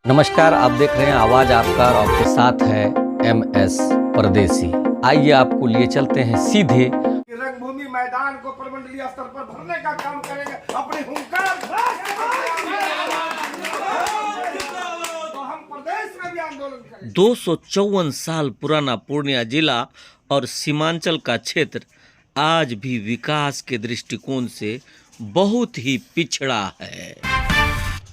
नमस्कार, आप देख रहे हैं आवाज आपका और आपके साथ है MS परदेसी। आइए आपको लिए चलते हैं सीधे रंगभूमि मैदान को प्रमंडलीय स्तर पर भरने का काम करेंगे। अपने हुंकार तो हम प्रदेश में भी आंदोलन करेंगे। 254 साल पुराना पूर्णिया जिला और सीमांचल का क्षेत्र आज भी विकास के दृष्टिकोण से बहुत ही पिछड़ा है।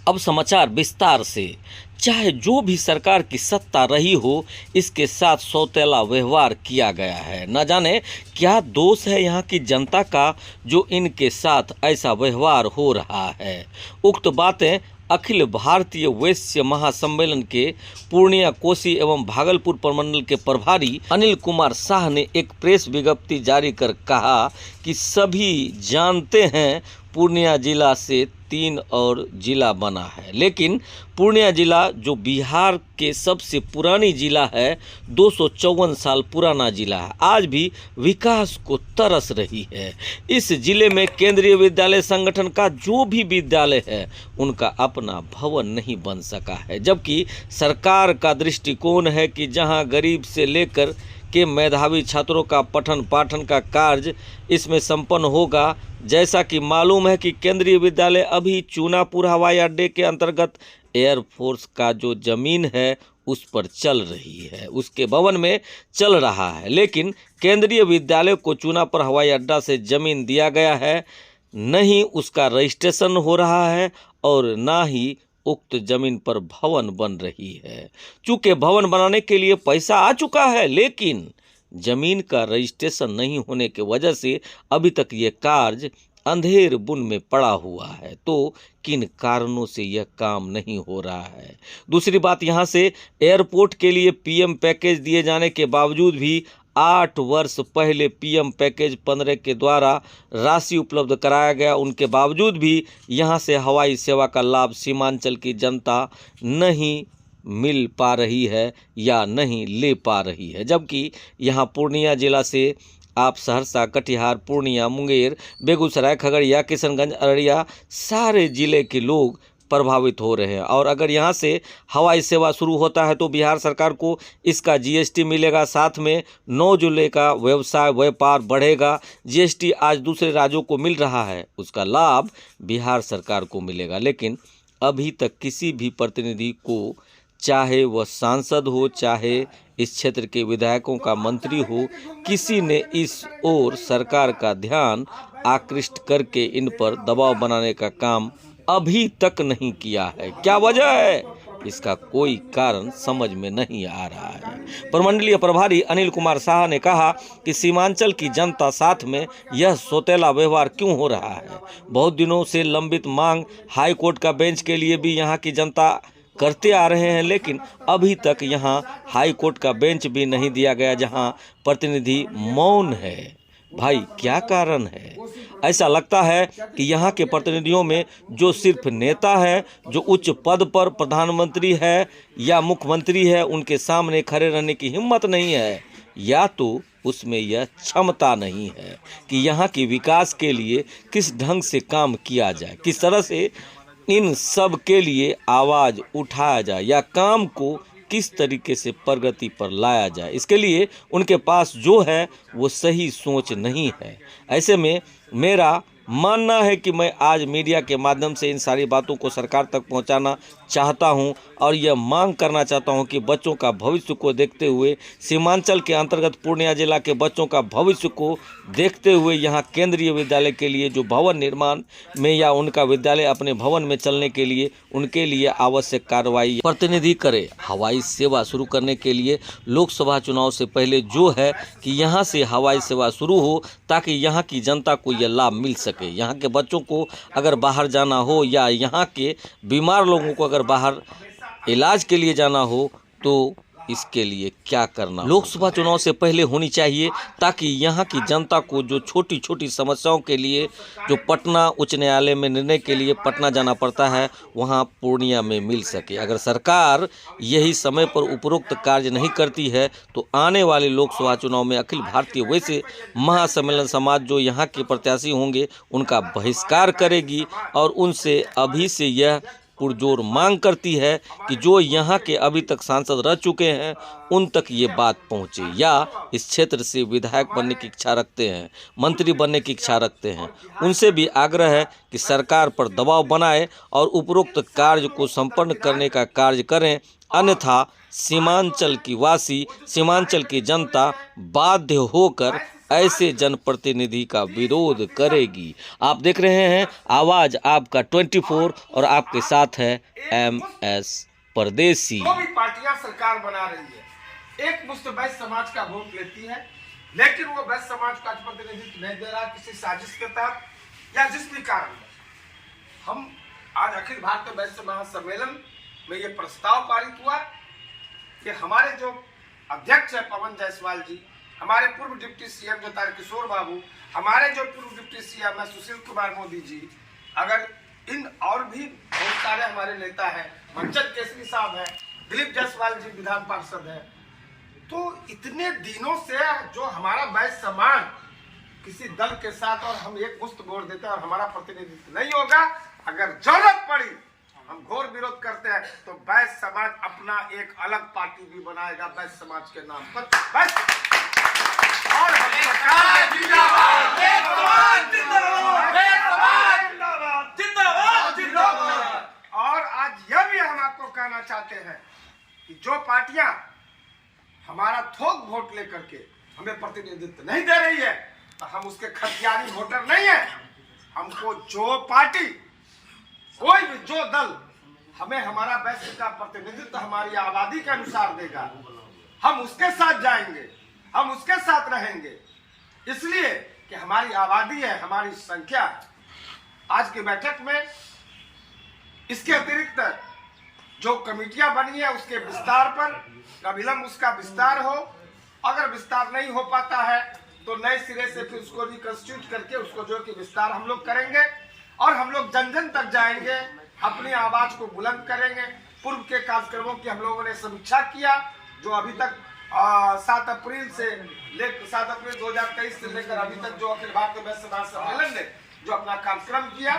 अब समाचार विस्तार से। चाहे जो भी सरकार की सत्ता रही हो, इसके साथ सौतेला व्यवहार किया गया है। न जाने क्या दोष है यहाँ की जनता का जो इनके साथ ऐसा व्यवहार हो रहा है। उक्त बातें अखिल भारतीय वैश्य महासम्मेलन के पूर्णिया, कोसी एवं भागलपुर प्रमंडल के प्रभारी अनिल कुमार शाह ने एक प्रेस विज्ञप्ति जारी कर कहा कि सभी जानते हैं पूर्णिया जिला से 3 और जिला बना है, लेकिन पूर्णिया जिला जो बिहार के सबसे पुरानी जिला है, 254 साल पुराना जिला है, आज भी विकास को तरस रही है। इस जिले में केंद्रीय विद्यालय संगठन का जो भी विद्यालय है उनका अपना भवन नहीं बन सका है, जबकि सरकार का दृष्टिकोण है कि जहां गरीब से लेकर के मेधावी छात्रों का पठन पाठन का कार्य इसमें संपन्न होगा। जैसा कि मालूम है कि केंद्रीय विद्यालय अभी चूनापुर हवाई अड्डे के अंतर्गत एयरफोर्स का जो जमीन है उस पर चल रही है, उसके भवन में चल रहा है, लेकिन केंद्रीय विद्यालय को चूनापुर हवाई अड्डा से जमीन दिया गया है, नहीं उसका रजिस्ट्रेशन हो रहा है और ना ही उक्त जमीन पर भवन बन रही है। चूँकि भवन बनाने के लिए पैसा आ चुका है, लेकिन जमीन का रजिस्ट्रेशन नहीं होने की वजह से अभी तक ये कार्य अंधेर बुन में पड़ा हुआ है। तो किन कारणों से यह काम नहीं हो रहा है। दूसरी बात, यहाँ से एयरपोर्ट के लिए PM पैकेज दिए जाने के बावजूद भी 8 वर्ष पहले PM पैकेज 15 के द्वारा राशि उपलब्ध कराया गया, उनके बावजूद भी यहाँ से हवाई सेवा का लाभ सीमांचल की जनता नहीं मिल पा रही है या नहीं ले पा रही है। जबकि यहाँ पूर्णिया जिला से आप सहरसा, कटिहार, पूर्णिया, मुंगेर, बेगूसराय, खगड़िया, किशनगंज, अररिया सारे जिले के लोग प्रभावित हो रहे हैं। और अगर यहाँ से हवाई सेवा शुरू होता है तो बिहार सरकार को इसका GST मिलेगा, साथ में 9 जुलाई का व्यवसाय व्यापार बढ़ेगा। GST आज दूसरे राज्यों को मिल रहा है, उसका लाभ बिहार सरकार को मिलेगा, लेकिन अभी तक किसी भी प्रतिनिधि को, चाहे वह सांसद हो, चाहे इस क्षेत्र के विधायकों का मंत्री हो, किसी ने इस ओर सरकार का ध्यान आकृष्ट करके इन पर दबाव बनाने का काम अभी तक नहीं किया है। क्या वजह है, इसका कोई कारण समझ में नहीं आ रहा है। प्रमंडलीय प्रभारी अनिल कुमार शाह ने कहा कि सीमांचल की जनता साथ में यह सौतेला व्यवहार क्यों हो रहा है। बहुत दिनों से लंबित मांग हाई कोर्ट का बेंच के लिए भी यहाँ की जनता करते आ रहे हैं, लेकिन अभी तक यहाँ हाई कोर्ट का बेंच भी नहीं दिया गया, जहाँ प्रतिनिधि मौन है। भाई क्या कारण है? ऐसा लगता है कि यहाँ के प्रतिनिधियों में जो सिर्फ नेता है, जो उच्च पद पर प्रधानमंत्री है या मुख्यमंत्री है, उनके सामने खड़े रहने की हिम्मत नहीं है, या तो उसमें यह क्षमता नहीं है कि यहाँ की विकास के लिए किस ढंग से काम किया जाए, किस तरह से इन सब के लिए आवाज़ उठाया जाए या काम को किस तरीके से प्रगति पर लाया जाए। इसके लिए उनके पास जो है वो सही सोच नहीं है। ऐसे में मेरा मानना है कि मैं आज मीडिया के माध्यम से इन सारी बातों को सरकार तक पहुंचाना चाहता हूं और यह मांग करना चाहता हूं कि बच्चों का भविष्य को देखते हुए, सीमांचल के अंतर्गत पूर्णिया जिला के बच्चों का भविष्य को देखते हुए यहाँ केंद्रीय विद्यालय के लिए जो भवन निर्माण में या उनका विद्यालय अपने भवन में चलने के लिए उनके लिए आवश्यक कार्रवाई प्रतिनिधि करे। हवाई सेवा शुरू करने के लिए लोकसभा चुनाव से पहले जो है कि यहाँ से हवाई सेवा शुरू हो, ताकि यहाँ की जनता को यह लाभ मिल सके। यहाँ के बच्चों को अगर बाहर जाना हो या यहाँ के बीमार लोगों को अगर बाहर इलाज के लिए जाना हो तो इसके लिए क्या करना, लोकसभा चुनाव से पहले होनी चाहिए, ताकि यहाँ की जनता को जो छोटी छोटी समस्याओं के लिए जो पटना उच्च न्यायालय में निर्णय के लिए पटना जाना पड़ता है, वहाँ पूर्णिया में मिल सके। अगर सरकार यही समय पर उपरोक्त कार्य नहीं करती है तो आने वाले लोकसभा चुनाव में अखिल भारतीय वैश्य महासम्मेलन समाज जो यहाँ के प्रत्याशी होंगे उनका बहिष्कार करेगी और उनसे अभी से यह पुरजोर मांग करती है कि जो यहाँ के अभी तक सांसद रह चुके हैं उन तक ये बात पहुँचे या इस क्षेत्र से विधायक बनने की इच्छा रखते हैं, मंत्री बनने की इच्छा रखते हैं, उनसे भी आग्रह है कि सरकार पर दबाव बनाए और उपरोक्त कार्य को संपन्न करने का कार्य करें, अन्यथा सीमांचल की वासी, सीमांचल की जनता बाध्य होकर ऐसे जनप्रतिनिधि का विरोध करेगी। आप देख रहे हैं आवाज आपका 24 और आपके साथ है MS परदेसी। जो भी पार्टियां सरकार बना रही है, एक मुश्त वैश्य समाज का वोट लेती है, लेकिन वो वैश्य समाज का प्रतिनिधित्व नहीं दे रहा किसी साजिश के तहत या जिस भी कारण। हम आज अखिल भारतीय वैश्य महासम्मेलन में ये प्रस्ताव पारित हुआ कि हमारे जो अध्यक्ष है पवन जायसवाल जी, हमारे पूर्व डिप्टी सीएम जो तारकिशोर बाबू, हमारे जो पूर्व डिप्टी सीएम है सुशील कुमार मोदी जी, अगर इन और भी बहुत सारे हमारे नेता हैं, मंचन केसरी साहब हैं, दिलीप जायसवाल जी विधान पार्षद हैं, तो इतने दिनों से जो हमारा वैश्य समाज किसी दल के साथ और हम एक मुश्त वोट देते हैं और हमारा प्रतिनिधित्व नहीं होगा, अगर जरूरत पड़ी हम घोर विरोध करते हैं तो वैश्य समाज अपना एक अलग पार्टी भी बनाएगा वैश्य समाज के नाम पर। और और आज यह भी हम आपको कहना चाहते हैं कि जो पार्टियां हमारा थोक वोट लेकर के हमें प्रतिनिधित्व नहीं दे रही है तो हम उसके खतियानी वोटर नहीं है। हमको जो पार्टी, कोई भी जो दल हमें हमारा वैश्य का प्रतिनिधित्व हमारी आबादी के अनुसार देगा, हम उसके साथ जाएंगे, हम उसके साथ रहेंगे, इसलिए कि हमारी आबादी है, हमारी संख्या। आज की बैठक में इसके अतिरिक्त जो कमेटियां बनी है उसके विस्तार पर अविलंब उसका विस्तार हो। अगर विस्तार नहीं हो पाता है तो नए सिरे से फिर उसको रिकंस्टिट्यूट करके उसको जो कि विस्तार हम लोग करेंगे और हम लोग जन जन तक जाएंगे, अपनी आवाज को बुलंद करेंगे। पूर्व के कार्यक्रमों की हम लोगों ने समीक्षा किया, जो अभी तक 7 अप्रैल 2023 से लेकर अभी तक जो अखिल भारतीय वैश्य महासम्मेलन ने जो अपना कार्यक्रम किया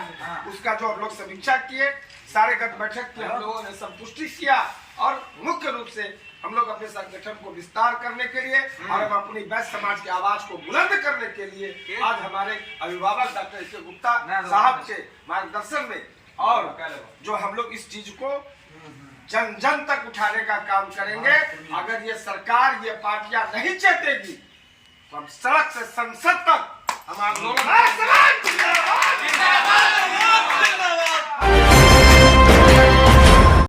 उसका जो हम लोग समीक्षा किए, सारे गत बैठक की हम लोगों ने संतुष्टि किया और मुख्य रूप से हम लोग अपने संगठन को विस्तार करने के लिए और हम अपनी वैश्य समाज की आवाज को बुलंद करने के लिए आज हमारे अभिभावक डॉक्टर के गुप्ता साहब के मार्गदर्शन में और जो हम लोग इस चीज को जन जन तक उठाने का काम करेंगे। अगर ये सरकार, ये पार्टियां नहीं चेतेगी तो हम सड़क से संसद तक हम आंदोलन